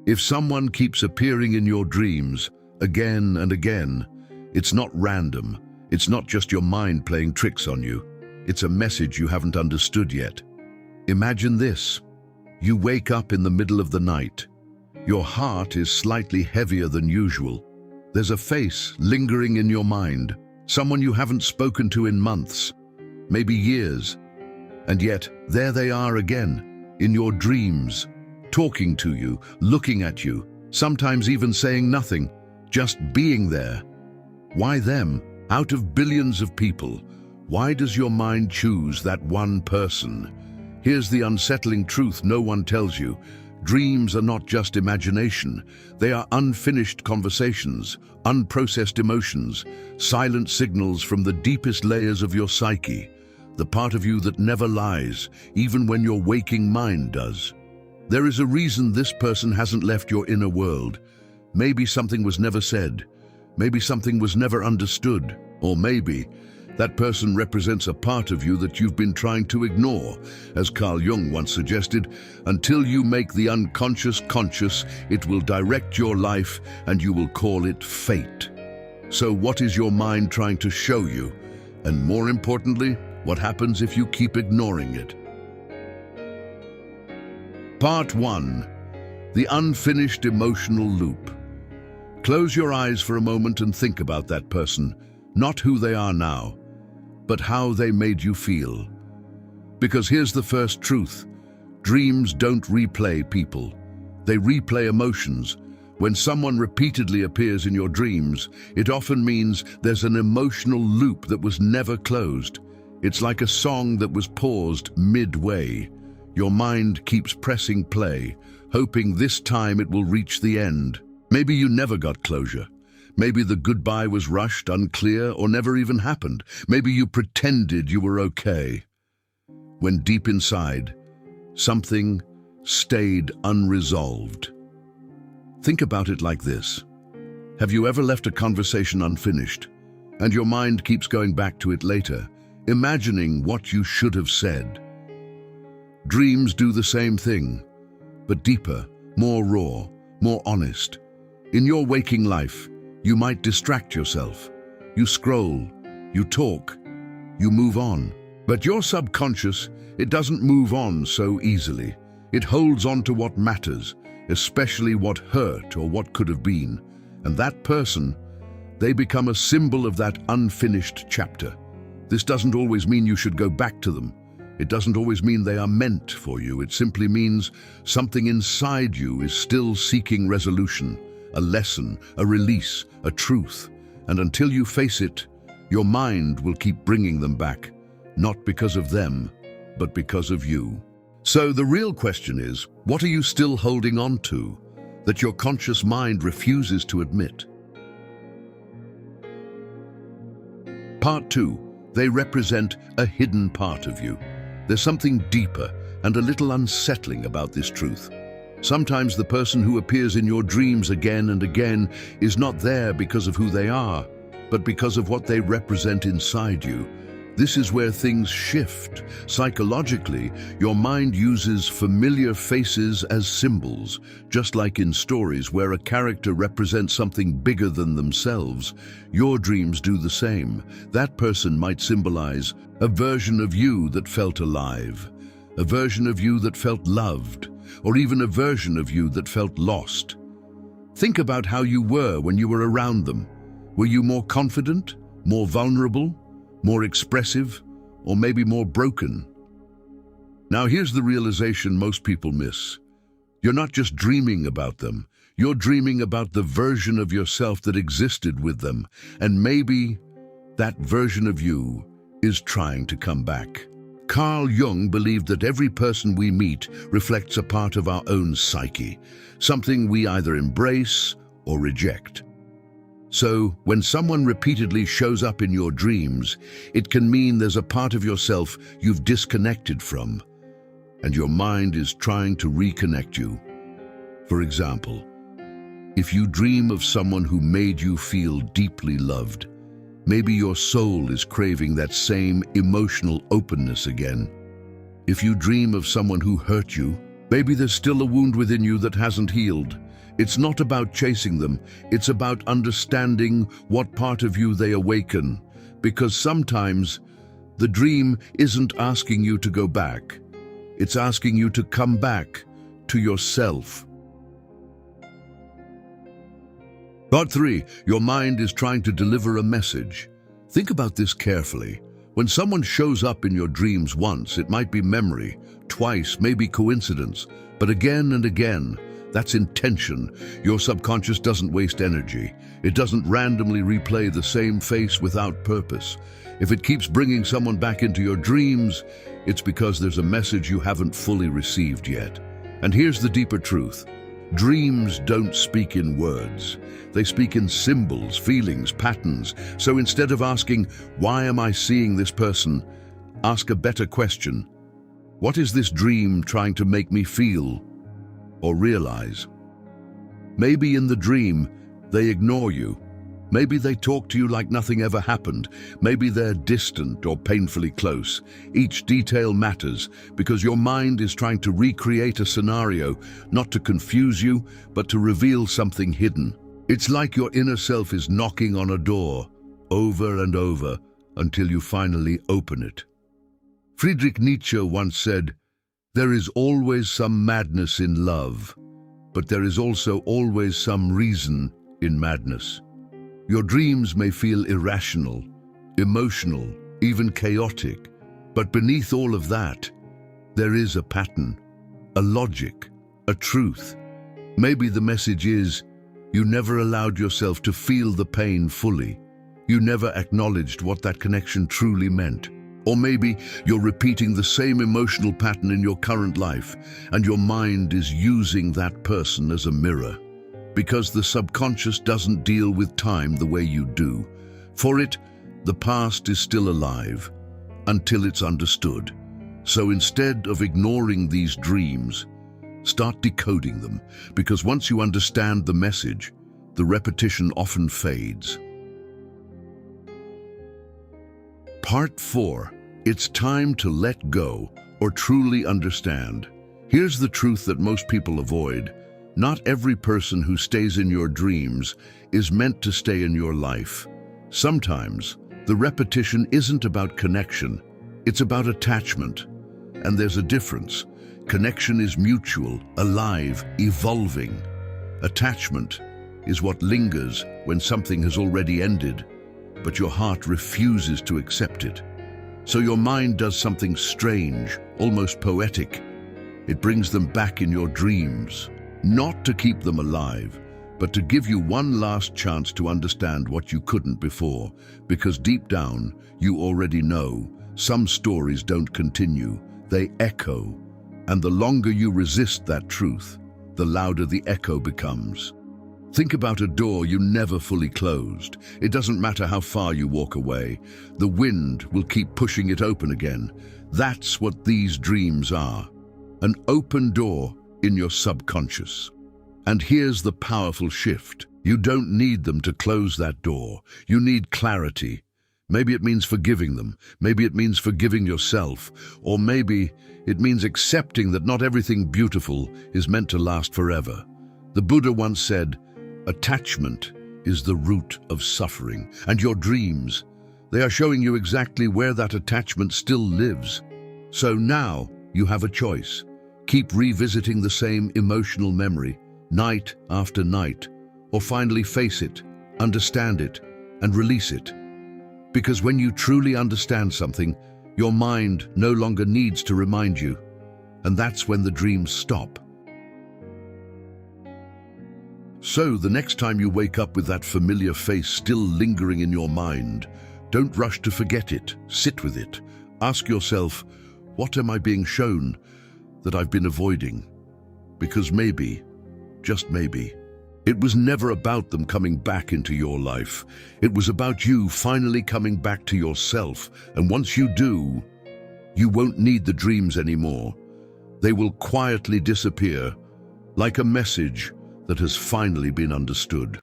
If someone keeps appearing in your dreams again and again, it's not random. It's not just your mind playing tricks on you. It's a message you haven't understood yet. Imagine this. You wake up in the middle of the night. Your heart is slightly heavier than usual. There's a face lingering in your mind, someone you haven't spoken to in months, maybe years. And yet, there they are again, in your dreams, talking to you, looking at you, sometimes even saying nothing, just being there. Why them? Out of billions of people, why does your mind choose that one person? Here's the unsettling truth no one tells you. Dreams are not just imagination. They are unfinished conversations, unprocessed emotions, silent signals from the deepest layers of your psyche, the part of you that never lies, even when your waking mind does. There is a reason this person hasn't left your inner world. Maybe something was never said. Maybe something was never understood. Or maybe that person represents a part of you that you've been trying to ignore. As Carl Jung once suggested, until you make the unconscious conscious, it will direct your life and you will call it fate. So what is your mind trying to show you? And more importantly, what happens if you keep ignoring it? Part 1. The unfinished emotional loop. Close your eyes for a moment and think about that person, not who they are now, but how they made you feel. Because here's the first truth. Dreams don't replay people. They replay emotions. When someone repeatedly appears in your dreams, it often means there's an emotional loop that was never closed. It's like a song that was paused midway. Your mind keeps pressing play, hoping this time it will reach the end. Maybe you never got closure. Maybe the goodbye was rushed, unclear, or never even happened. Maybe you pretended you were okay. When deep inside, something stayed unresolved. Think about it like this. Have you ever left a conversation unfinished, and your mind keeps going back to it later, imagining what you should have said? Dreams do the same thing, but deeper, more raw, more honest. In your waking life, you might distract yourself. You scroll, you talk, you move on. But your subconscious, it doesn't move on so easily. It holds on to what matters, especially what hurt or what could have been. And that person, they become a symbol of that unfinished chapter. This doesn't always mean you should go back to them. It doesn't always mean they are meant for you. It simply means something inside you is still seeking resolution. A lesson, a release, a truth. And until you face it, your mind will keep bringing them back, not because of them, but because of you. So the real question is, what are you still holding on to that your conscious mind refuses to admit? Part 2. They represent a hidden part of you. There's something deeper and a little unsettling about this truth. Sometimes the person who appears in your dreams again and again is not there because of who they are, but because of what they represent inside you. This is where things shift. Psychologically, your mind uses familiar faces as symbols, just like in stories where a character represents something bigger than themselves. Your dreams do the same. That person might symbolize a version of you that felt alive, a version of you that felt loved, or even a version of you that felt lost. Think about how you were when you were around them. Were you more confident, more vulnerable, more expressive, or maybe more broken? Now here's the realization most people miss. You're not just dreaming about them, you're dreaming about the version of yourself that existed with them, and maybe that version of you is trying to come back. Carl Jung believed that every person we meet reflects a part of our own psyche, something we either embrace or reject. So, when someone repeatedly shows up in your dreams, it can mean there's a part of yourself you've disconnected from, and your mind is trying to reconnect you. For example, if you dream of someone who made you feel deeply loved, maybe your soul is craving that same emotional openness again. If you dream of someone who hurt you, maybe there's still a wound within you that hasn't healed. It's not about chasing them, it's about understanding what part of you they awaken. Because sometimes the dream isn't asking you to go back, it's asking you to come back to yourself. Part 3. Your mind is trying to deliver a message. Think about this carefully. When someone shows up in your dreams once, it might be memory, twice, maybe coincidence, but again and again, that's intention. Your subconscious doesn't waste energy. It doesn't randomly replay the same face without purpose. If it keeps bringing someone back into your dreams, it's because there's a message you haven't fully received yet. And here's the deeper truth. Dreams don't speak in words. They speak in symbols, feelings, patterns. So instead of asking, "Why am I seeing this person?" ask a better question. What is this dream trying to make me feel or realize? Maybe in the dream, they ignore you. Maybe they talk to you like nothing ever happened. Maybe they're distant or painfully close. Each detail matters because your mind is trying to recreate a scenario, not to confuse you, but to reveal something hidden. It's like your inner self is knocking on a door over and over until you finally open it. Friedrich Nietzsche once said, "There is always some madness in love, but there is also always some reason in madness." Your dreams may feel irrational, emotional, even chaotic, but beneath all of that, there is a pattern, a logic, a truth. Maybe the message is, you never allowed yourself to feel the pain fully. You never acknowledged what that connection truly meant. Or maybe you're repeating the same emotional pattern in your current life, and your mind is using that person as a mirror. Because the subconscious doesn't deal with time the way you do. For it, the past is still alive until it's understood. So instead of ignoring these dreams, start decoding them, because once you understand the message, the repetition often fades. Part 4. It's time to let go or truly understand. Here's the truth that most people avoid. Not every person who stays in your dreams is meant to stay in your life. Sometimes, the repetition isn't about connection, it's about attachment. And there's a difference. Connection is mutual, alive, evolving. Attachment is what lingers when something has already ended, but your heart refuses to accept it. So your mind does something strange, almost poetic. It brings them back in your dreams. Not to keep them alive, but to give you one last chance to understand what you couldn't before, because deep down, you already know some stories don't continue, they echo, and the longer you resist that truth, the louder the echo becomes. Think about a door you never fully closed. It doesn't matter how far you walk away, the wind will keep pushing it open again. That's what these dreams are, an open door in your subconscious. And here's the powerful shift. You don't need them to close that door. You need clarity. Maybe it means forgiving them. Maybe it means forgiving yourself. Or maybe it means accepting that not everything beautiful is meant to last forever. The Buddha once said, "Attachment is the root of suffering." And your dreams, they are showing you exactly where that attachment still lives. So now you have a choice. Keep revisiting the same emotional memory, night after night, or finally face it, understand it, and release it. Because when you truly understand something, your mind no longer needs to remind you, and that's when the dreams stop. So the next time you wake up with that familiar face still lingering in your mind, don't rush to forget it, sit with it. Ask yourself, what am I being shown that I've been avoiding? Because maybe, just maybe, it was never about them coming back into your life. It was about you finally coming back to yourself. And once you do, you won't need the dreams anymore. They will quietly disappear, like a message that has finally been understood.